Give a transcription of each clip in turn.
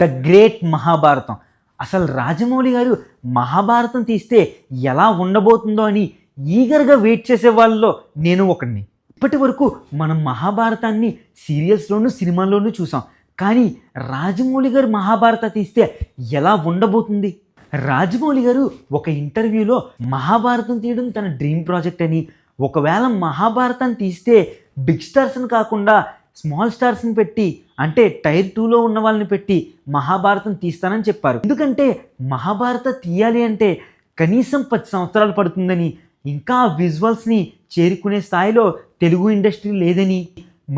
The great Mahabharatam. అసలు రాజమౌళి గారు మహాభారతం తీస్తే ఎలా ఉండబోతుందో అని ఈగర్గా వెయిట్ చేసే వాళ్ళలో నేను ఒకడిని. ఇప్పటి వరకు మనం మహాభారతాన్ని సీరియల్స్లోనూ సినిమాల్లోనూ చూసాం, కానీ రాజమౌళి గారు మహాభారత తీస్తే ఎలా ఉండబోతుంది? రాజమౌళి గారు ఒక ఇంటర్వ్యూలో మహాభారతం తీయడం తన డ్రీమ్ ప్రాజెక్ట్ అని, ఒకవేళ మహాభారతాన్ని తీస్తే బిగ్ స్టార్స్ని కాకుండా స్మాల్ స్టార్స్ని పెట్టి, అంటే టైర్ 2లో ఉన్న వాళ్ళని పెట్టి మహాభారతం తీస్తానని చెప్పారు. ఎందుకంటే మహాభారత తీయాలి అంటే కనీసం 10 సంవత్సరాలు పడుతుందని, ఇంకా విజువల్స్ని చేరుకునే స్థాయిలో తెలుగు ఇండస్ట్రీ లేదని,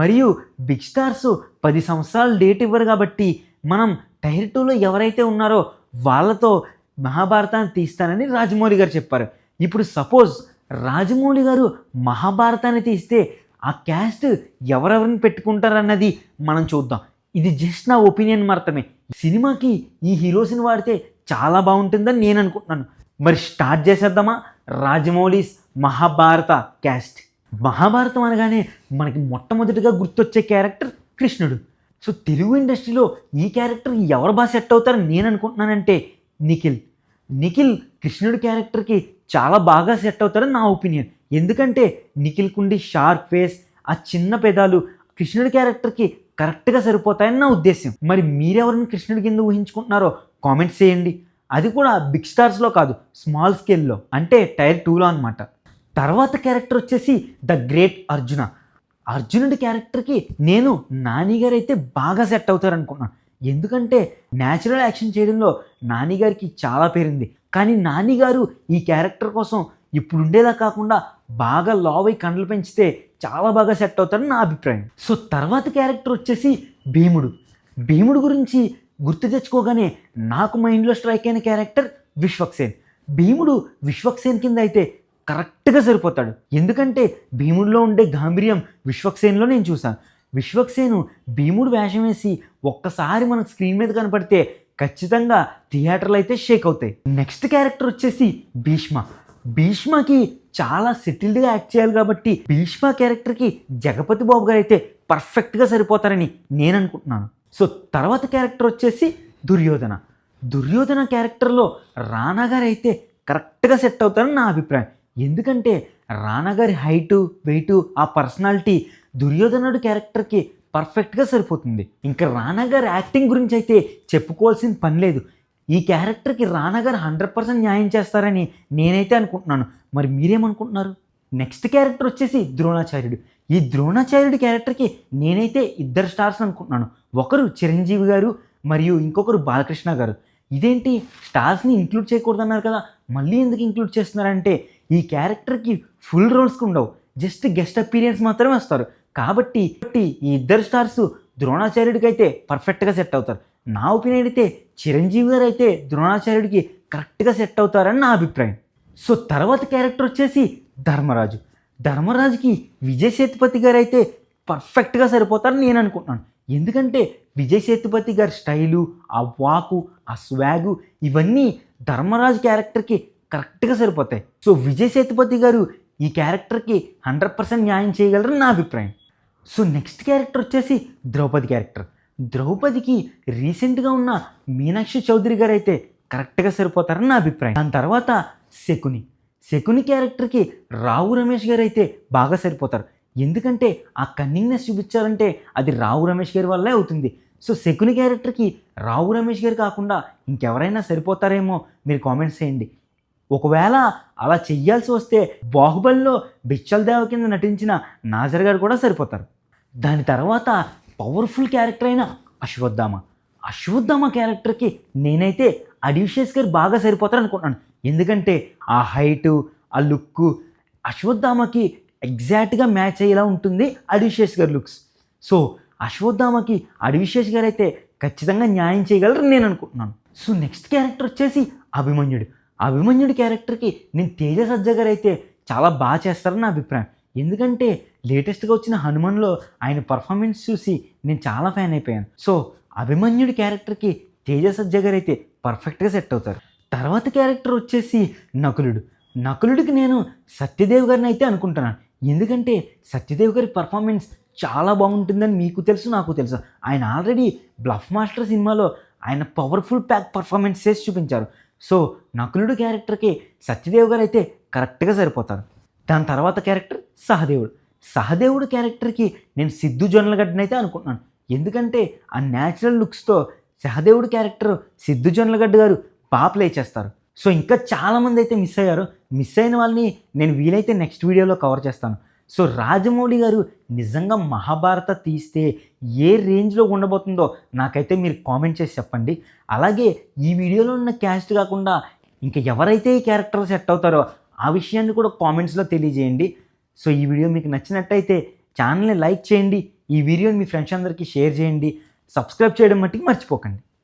మరియు బిగ్ స్టార్స్ 10 సంవత్సరాలు డేట్ ఇవ్వరు కాబట్టి మనం టైర్ 2లో ఎవరైతే ఉన్నారో వాళ్ళతో మహాభారతాన్ని తీస్తానని రాజమౌళి గారు చెప్పారు. ఇప్పుడు సపోజ్ రాజమౌళి గారు మహాభారతాన్ని తీస్తే ఆ క్యాస్ట్ ఎవరెవరిని పెట్టుకుంటారన్నది మనం చూద్దాం. ఇది జస్ట్ నా ఒపీనియన్ మాత్రమే. సినిమాకి ఈ హీరోస్ని వాడితే చాలా బాగుంటుందని నేను అనుకుంటున్నాను. మరి స్టార్ట్ చేసేద్దామా? రాజమౌళిస్ మహాభారత క్యాస్ట్. మహాభారతం అనగానే మనకి మొట్టమొదటిగా గుర్తొచ్చే క్యారెక్టర్ కృష్ణుడు. సో తెలుగు ఇండస్ట్రీలో ఈ క్యారెక్టర్ ఎవరు బాగా సెట్ అవుతారని నేను అనుకుంటున్నానంటే నిఖిల్ కృష్ణుడి క్యారెక్టర్కి చాలా బాగా సెట్ అవుతారని నా ఒపీనియన్. ఎందుకంటే నిఖిల్ కుండి షార్ప్ ఫేస్, ఆ చిన్న పెదాలు కృష్ణుడి క్యారెక్టర్కి కరెక్ట్గా సరిపోతాయని నా ఉద్దేశం. మరి మీరెవరిని కృష్ణుడి కింద ఊహించుకుంటున్నారో కామెంట్స్ చేయండి. అది కూడా బిగ్ స్టార్స్లో కాదు, స్మాల్ స్కేల్లో, అంటే టైర్ 2లో అనమాట. తర్వాత క్యారెక్టర్ వచ్చేసి ద గ్రేట్ అర్జునుడి క్యారెక్టర్కి నేను నాని గారు అయితే బాగా సెట్ అవుతారనుకున్నాను. ఎందుకంటే న్యాచురల్ యాక్షన్ చేయడంలో నాని గారికి చాలా పేరుంది. కానీ నాని గారు ఈ క్యారెక్టర్ కోసం ఇప్పుడుండేలా కాకుండా బాగా లావ్ అయి కండలు పెంచితే చాలా బాగా సెట్ అవుతారని నా అభిప్రాయం. సో తర్వాత క్యారెక్టర్ వచ్చేసి భీముడు గురించి గుర్తు తెచ్చుకోగానే నాకు మైండ్లో స్ట్రైక్ అయిన క్యారెక్టర్ విశ్వక్సేన్. భీముడు విశ్వక్సేన్ కింద అయితే కరెక్ట్గా సరిపోతాడు. ఎందుకంటే భీముడిలో ఉండే గాంభీర్యం విశ్వక్సేన్లో నేను చూశాను. విశ్వక్సేను భీముడు వేషం వేసి ఒక్కసారి మనకు స్క్రీన్ మీద కనపడితే ఖచ్చితంగా థియేటర్లు అయితే షేక్ అవుతాయి. నెక్స్ట్ క్యారెక్టర్ వచ్చేసి భీష్మకి చాలా సెటిల్డ్గా యాక్ట్ చేయాలి కాబట్టి భీష్మ క్యారెక్టర్కి జగపతి బాబు గారు అయితే పర్ఫెక్ట్గా సరిపోతారని నేను అనుకుంటున్నాను. సో తర్వాత క్యారెక్టర్ వచ్చేసి దుర్యోధన క్యారెక్టర్లో రానా గారు అయితే కరెక్ట్గా సెట్ అవుతారని నా అభిప్రాయం. ఎందుకంటే రానా గారి హైటు, వెయిటు, ఆ పర్సనాలిటీ దుర్యోధనుడి క్యారెక్టర్కి పర్ఫెక్ట్గా సరిపోతుంది. ఇంకా రానా గారి యాక్టింగ్ గురించి అయితే చెప్పుకోవాల్సిన పని లేదు. ఈ క్యారెక్టర్కి రానా గారు 100% న్యాయం చేస్తారని నేనైతే అనుకుంటున్నాను. మరి మీరేమనుకుంటున్నారు? నెక్స్ట్ క్యారెక్టర్ వచ్చేసి ద్రోణాచార్యుడు. ఈ ద్రోణాచార్యుడి క్యారెక్టర్కి నేనైతే 2 స్టార్స్ అనుకుంటున్నాను. ఒకరు చిరంజీవి గారు, మరియు ఇంకొకరు బాలకృష్ణ గారు. ఇదేంటి స్టార్స్ని ఇంక్లూడ్ చేయకూడదన్నారు కదా, మళ్ళీ ఎందుకు ఇంక్లూడ్ చేస్తున్నారంటే ఈ క్యారెక్టర్కి ఫుల్ రోల్స్కి ఉండవు, జస్ట్ గెస్ట్ అపీరియన్స్ మాత్రమే వస్తారు. కాబట్టి ఈ 2 స్టార్స్ ద్రోణాచార్యుడికి అయితే పర్ఫెక్ట్గా సెట్ అవుతారు. నా ఒపీనియన్ అయితే చిరంజీవి గారు అయితే ద్రోణాచార్యుడికి కరెక్ట్గా సెట్ అవుతారని నా అభిప్రాయం. సో తర్వాత క్యారెక్టర్ వచ్చేసి ధర్మరాజుకి విజయ్ సేతుపతి గారు అయితే పర్ఫెక్ట్గా సరిపోతారని నేను అనుకుంటున్నాను. ఎందుకంటే విజయ్ సేతుపతి గారి స్టైలు, ఆ వాకు, ఆ స్వాగు ఇవన్నీ ధర్మరాజు క్యారెక్టర్కి కరెక్ట్గా సరిపోతాయి. సో విజయ్ సేతుపతి గారు ఈ క్యారెక్టర్కి 100% న్యాయం చేయగలరని నా అభిప్రాయం. సో నెక్స్ట్ క్యారెక్టర్ వచ్చేసి ద్రౌపదికి రీసెంట్గా ఉన్న మీనాక్షి చౌదరి గారు అయితే కరెక్ట్గా సరిపోతారని నా అభిప్రాయం. దాని తర్వాత శకుని క్యారెక్టర్కి రావు రమేష్ గారు అయితే బాగా సరిపోతారు. ఎందుకంటే ఆ కన్నింగ్నెస్ చూపించాలంటే అది రావు రమేష్ గారి వల్లే అవుతుంది. సో శకుని క్యారెక్టర్కి రావు రమేష్ గారు కాకుండా ఇంకెవరైనా సరిపోతారేమో మీరు కామెంట్స్ చేయండి. ఒకవేళ అలా చెయ్యాల్సి వస్తే బాహుబలిలో బిచ్చల్ దేవ కింద నటించిన నాజర్ గారు కూడా సరిపోతారు. దాని తర్వాత పవర్ఫుల్ క్యారెక్టర్ అయిన అశ్వత్థామ క్యారెక్టర్కి నేనైతే అడివిషియస్ గారు బాగా సరిపోతారు అనుకుంటున్నాను. ఎందుకంటే ఆ హైటు, ఆ లుక్కు అశ్వత్థామకి ఎగ్జాక్ట్గా మ్యాచ్ అయ్యేలా ఉంటుంది అడివిషియస్ గారి లుక్స్. సో అశ్వత్థామకి అడివిషియస్ గారు అయితే ఖచ్చితంగా న్యాయం చేయగలరని నేను అనుకుంటున్నాను. సో నెక్స్ట్ క్యారెక్టర్ వచ్చేసి అభిమన్యుడి క్యారెక్టర్కి నేను తేజ సజ్జ గారు అయితే చాలా బాగా చేస్తారని నా అభిప్రాయం. ఎందుకంటే లేటెస్ట్గా వచ్చిన హనుమాన్లో ఆయన పర్ఫార్మెన్స్ చూసి నేను చాలా ఫ్యాన్ అయిపోయాను. సో అభిమన్యుడి క్యారెక్టర్కి తేజ సజ్జ గారు అయితే పర్ఫెక్ట్గా సెట్ అవుతారు. తర్వాత క్యారెక్టర్ వచ్చేసి నకులుడికి నేను సత్యదేవ్ గారిని అయితే అనుకుంటున్నాను. ఎందుకంటే సత్యదేవ్ గారి పర్ఫార్మెన్స్ చాలా బాగుంటుందని మీకు తెలుసు, నాకు తెలుసు. ఆయన ఆల్రెడీ బ్లఫ్ మాస్టర్ సినిమాలో ఆయన పవర్ఫుల్ ప్యాక్ పర్ఫార్మెన్స్ చేసి చూపించారు. సో నకులుడు క్యారెక్టర్కి సత్యదేవ్ గారు అయితే కరెక్ట్గా సరిపోతారు. దాని తర్వాత క్యారెక్టర్ సహదేవుడు క్యారెక్టర్కి నేను సిద్ధు జొన్నలగడ్డని అయితే అనుకుంటున్నాను. ఎందుకంటే ఆ న్యాచురల్ లుక్స్తో సహదేవుడు క్యారెక్టర్ సిద్ధు జొన్నలగడ్డ గారు బాగా ప్లే చేస్తారు. సో ఇంకా చాలామంది అయితే మిస్ అయ్యారు. మిస్ అయిన వాళ్ళని నేను వీలైతే నెక్స్ట్ వీడియోలో కవర్ చేస్తాను. సో రాజమౌళి గారు నిజంగా మహాభారత తీస్తే ఏ రేంజ్లో ఉండబోతుందో నాకైతే మీరు కామెంట్ చేసి చెప్పండి. అలాగే ఈ వీడియోలో ఉన్న క్యాస్ట్ కాకుండా ఇంకా ఎవరైతే ఈ క్యారెక్టర్ సెట్ అవుతారో ఆ విషయాన్ని కూడా కామెంట్స్లో తెలియజేయండి. సో ఈ వీడియో మీకు నచ్చినట్టయితే ఛానల్ని లైక్ చేయండి, ఈ వీడియోని మీ ఫ్రెండ్స్ అందరికీ షేర్ చేయండి, సబ్స్క్రైబ్ చేయడం మట్టుకు మర్చిపోకండి.